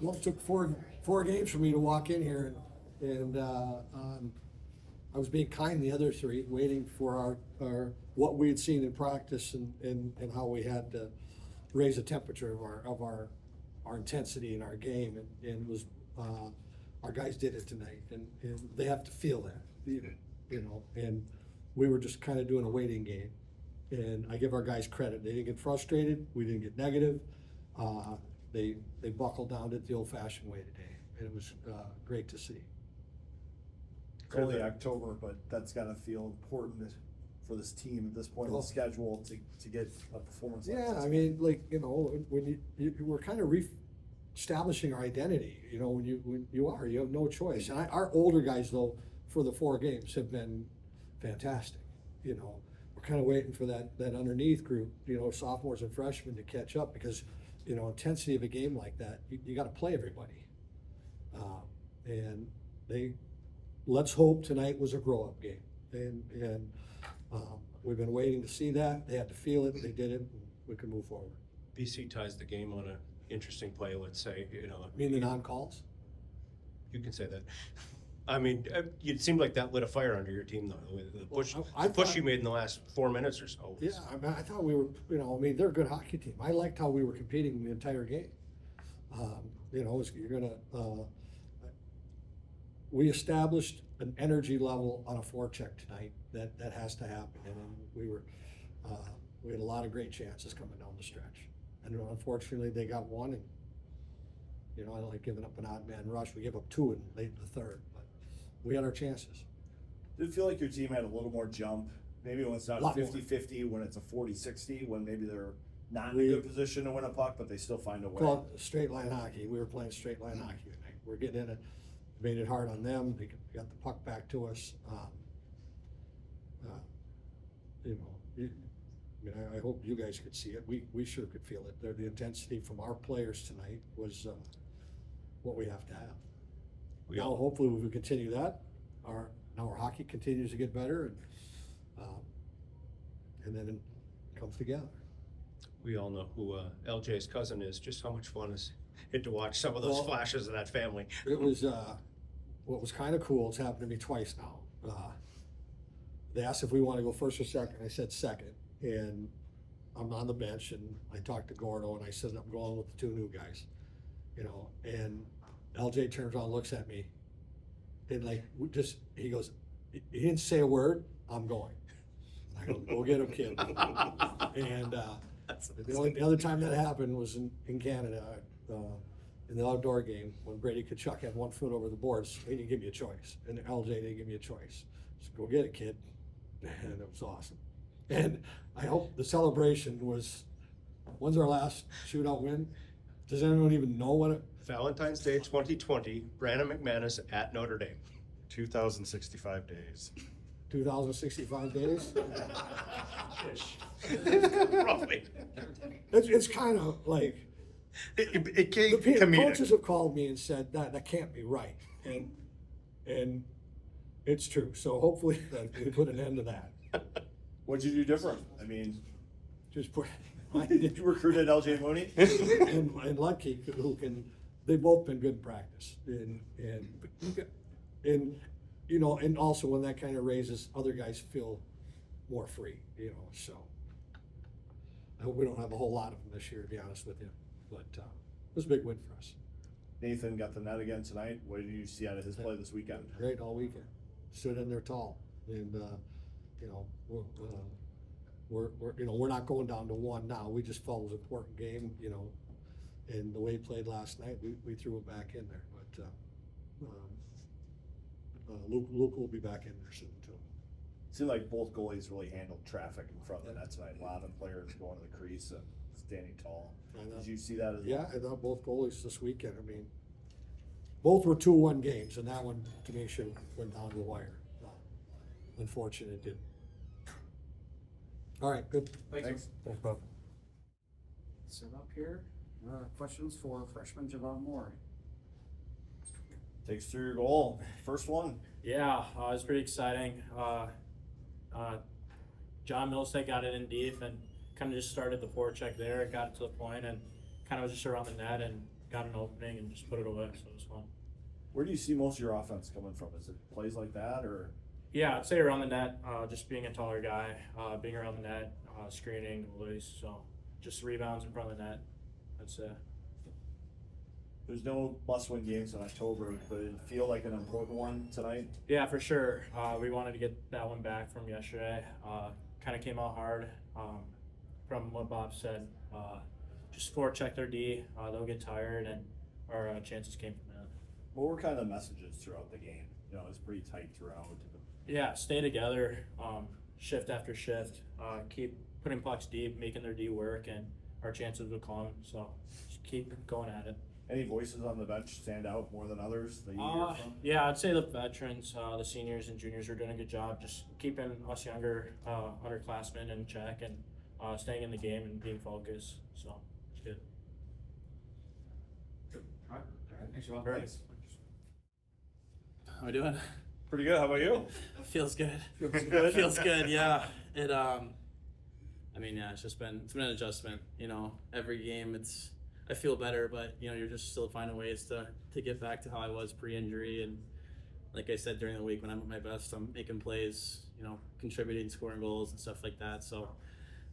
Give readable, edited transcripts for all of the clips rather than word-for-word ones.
Well, it took four games for me to walk in here, and I was being kind the other three, waiting for our what we had seen in practice and how we had to raise the temperature of our intensity in our game, and it was our guys did it tonight, and they have to feel that, you know, and we were just kind of doing a waiting game, and I give our guys credit. They didn't get frustrated. We didn't get negative. They buckled down, did it the old-fashioned way today, and it was great to see. It's only October, but that's got to feel important for this team at this point in the schedule to get a performance like Yeah, this. I mean, like, you know, when we're kind of establishing our identity, you know, when you have no choice. And our older guys, though, for the 4 games have been fantastic. You know, we're kind of waiting for that underneath group, you know, sophomores and freshmen to catch up because, you know, intensity of a game like that, you got to play everybody. And let's hope tonight was a grow-up game. And we've been waiting to see that. They had to feel it. They did it. And we can move forward. BC ties the game on an interesting play, let's say. You know, I mean, the non-calls? You can say that. I mean, it seemed like that lit a fire under your team, though. The push, I push thought- you made in the last 4 minutes or so. Yeah, I mean, I thought we were, you know, I mean, they're a good hockey team. I liked how we were competing the entire game. You know, you're gonna, we established an energy level on a forecheck tonight that has to happen. And then we had a lot of great chances coming down the stretch. And unfortunately, they got one. And, you know, I don't like giving up an odd man rush. We gave up 2 in late in the third, but we had our chances. Did it feel like your team had a little more jump? Maybe when it's not a Lot more. 50-50, when it's a 40-60, when maybe they're not in a good position to win a puck, but they still find a way. Well, straight line hockey. We were playing straight line hockey tonight. We're getting in it, made it hard on them. They got the puck back to us. You know, I mean, I hope you guys could see it. We sure could feel it. The intensity from our players tonight was what we have to have. Now, hopefully, we continue that. Our hockey continues to get better, and then it comes together. We all know who LJ's cousin is. Just how much fun is it to watch some of those flashes of that family? It was what was kind of cool. It's happened to me twice now. They asked if we want to go first or second. I said second, and I'm on the bench, and I talked to Gordo, and I said I'm going with the 2 new guys, you know. And LJ turns around, and looks at me, and like he goes, he didn't say a word. I'm going. I go get him, kid. And the other time that happened was in Canada, in the outdoor game when Brady Tkachuk had 1 foot over the boards. He didn't give me a choice, and LJ didn't give me a choice. So go get it, kid. And it was awesome. And I hope the celebration was. When's our last shootout win? Does anyone even know what it? Valentine's Day 2020, Brandon McManus at Notre Dame. 2,065 days. 2,065 days. Roughly. It's kind of like It came the comedic. coaches have called me and said that can't be right, and it's true. So hopefully we put an end to that. What'd you do different? I mean, Just put. did you recruit LJ Mooney? and Ludtke, they've both been good in practice, and you know, and also when that kind of raises, other guys feel more free, you know. So I hope we don't have a whole lot of them this year, to be honest with you. But it was a big win for us. Nathan got the net again tonight. What did you see out of his play this weekend? Great all weekend. Stood in there tall, and you know, we're not going down to 1 now. We just felt it was an important game, you know, and the way he played last night, we threw it back in there. But Luke will be back in there soon too. Seemed like both goalies really handled traffic in front of the net tonight. A lot of the players going to the crease and standing tall. Did you see that as well? Yeah, I thought both goalies this weekend. I mean, both were 2-1 games, and that one to me should have went down to the wire. Unfortunately, it didn't. All right, good. Thanks. Thanks, Bob. Set up here. Questions for freshman Javon Moore? Takes through your goal. First one. Yeah, it was pretty exciting. John Millstate got it in deep and kind of just started the forecheck there. Got it to the point and kind of was just around the net and got an opening and just put it away. So it was fun. Where do you see most of your offense coming from? Is it plays like that, or Yeah, I'd say around the net, just being a taller guy, being around the net, screening, goalies. So just rebounds in front of the net. That's it. there's no must-win games in October, but it feel like an important one tonight? Yeah, for sure. We wanted to get that one back from yesterday. Kind of came out hard. From what Bob said, just forecheck their D. They'll get tired, and our chances came from that. What were kind of the messages throughout the game? You know, it was pretty tight throughout. Yeah, stay together, shift after shift. Keep putting pucks deep, making their D work, and our chances will come. So just keep going at it. Any voices on the bench stand out more than others that you hear from? Yeah, I'd say the veterans, the seniors and juniors are doing a good job just keeping us younger underclassmen in check and staying in the game and being focused. So it's good. All right. Thanks, Javon. Thanks. How we doing? Pretty good. How about you? Feels good. Feels good? Feels good. Yeah. It. I mean, yeah. It's been an adjustment. You know, every game I feel better, but you know, you're just still finding ways to get back to how I was pre-injury. And like I said during the week, when I'm at my best, I'm making plays. You know, contributing, scoring goals and stuff like that. So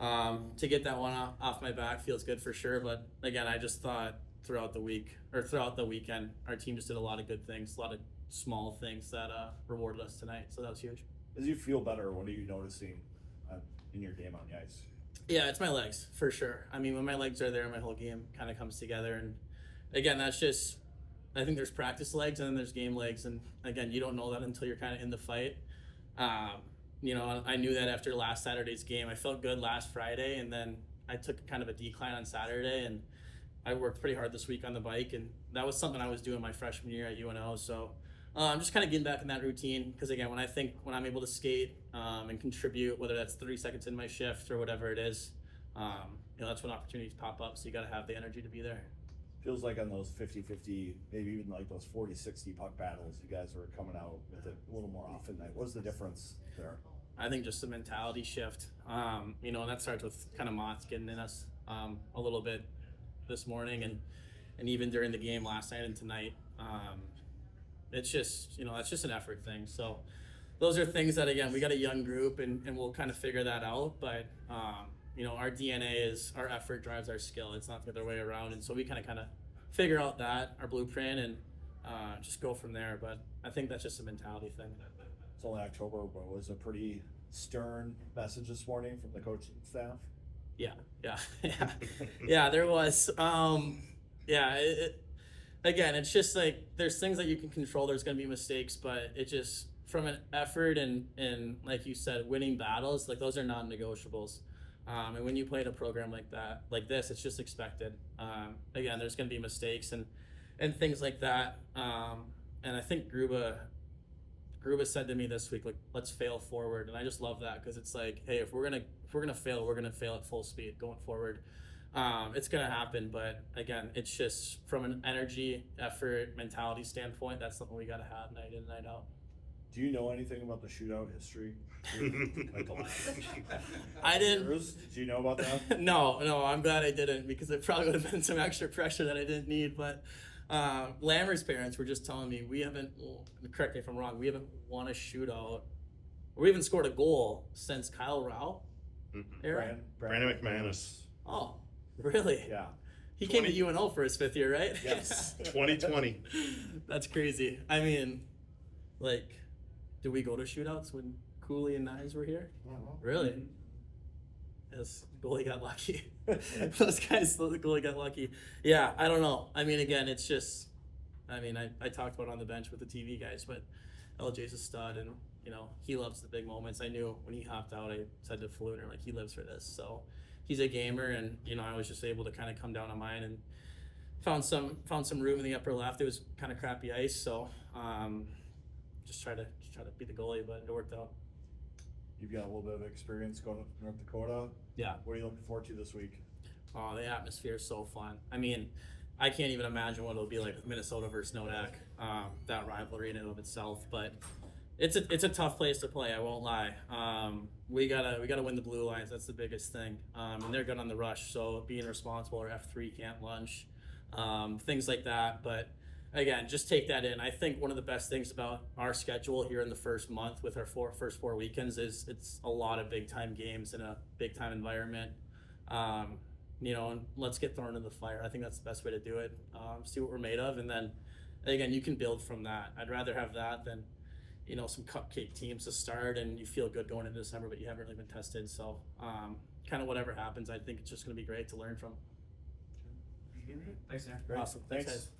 to get that one off my back feels good for sure. But again, I just thought throughout the weekend, our team just did a lot of good things, a lot of small things that rewarded us tonight. So that was huge. As you feel better, what are you noticing in your game on the ice? Yeah, it's my legs for sure. I mean, when my legs are there, my whole game kind of comes together. And again, that's just, I think there's practice legs and then there's game legs. And again, you don't know that until you're kind of in the fight. You know, I knew that after last Saturday's game. I felt good last Friday, and then I took kind of a decline on Saturday, and I worked pretty hard this week on the bike, and that was something I was doing my freshman year at UNO. So I'm just kind of getting back in that routine because, again, when I'm able to skate and contribute, whether that's 30 seconds in my shift or whatever it is, you know, that's when opportunities pop up. So you got to have the energy to be there. Feels like on those 50-50, maybe even like those 40-60 puck battles, you guys were coming out with it a little more often. What's the difference there? I think just the mentality shift. You know, and that starts with kind of Motzko getting in us a little bit this morning and even during the game last night and tonight. It's just, you know, that's just an effort thing. So those are things that, again, we got a young group and we'll kind of figure that out. But, you know, our DNA is our effort drives our skill. It's not the other way around. And so we kind of figure out that, our blueprint, and just go from there. But I think that's just a mentality thing. It's only October, but it was a pretty stern message this morning from the coaching staff. Yeah. Yeah, there was. Again, it's just like there's things that you can control. There's going to be mistakes, but it just from an effort and like you said, winning battles, like those are non-negotiables. And when you play in a program like that, like this, it's just expected. Again, there's going to be mistakes and things like that. And I think Gruba said to me this week, like, let's fail forward. And I just love that because it's like, hey, if we're gonna fail, we're gonna fail at full speed going forward. It's gonna happen, but again, it's just from an energy, effort, mentality standpoint, that's something we gotta have night in and night out. Do you know anything about the shootout history? Like the last I didn't. years? Do you know about that? No, I'm glad I didn't because it probably would have been some extra pressure that I didn't need. But Lammer's parents were just telling me we haven't, correct me if I'm wrong, we haven't won a shootout or we haven't scored a goal since Kyle Rao era. Brandon McManus. Oh, really? Yeah. He came to UNO for his 5th year, right? Yes. 2020. That's crazy. I mean, like, did we go to shootouts when Cooley and Nines were here? Really? Yes, goalie got lucky. Those guys, the goalie got lucky. Yeah, I don't know. I mean, again, it's just, I mean, I talked about it on the bench with the TV guys, but LJ's a stud, and, you know, he loves the big moments. I knew when he hopped out, I said to Fluner, like, he lives for this. So he's a gamer, and, you know, I was just able to kind of come down on mine and found some room in the upper left. It was kind of crappy ice, so just try to be the goalie, but it worked out. You've got a little bit of experience going to North Dakota. Yeah. What are you looking forward to this week? Oh, the atmosphere is so fun. I mean, I can't even imagine what it'll be like with Minnesota versus Nodak, that rivalry in and of itself. But it's a tough place to play. I won't lie. We gotta win the blue lines. That's the biggest thing. And they're good on the rush. So being responsible, or F3 can't lunge. things like that. But again, just take that in. I think one of the best things about our schedule here in the first month with our first four weekends is it's a lot of big time games in a big time environment. And let's get thrown in the fire. I think that's the best way to do it. See what we're made of, and then again, you can build from that. I'd rather have that than some cupcake teams to start and you feel good going into December, but you haven't really been tested. So kind of whatever happens, I think it's just going to be great to learn from. Thanks, Aaron. Great. Awesome. Thanks, Thanks. guys.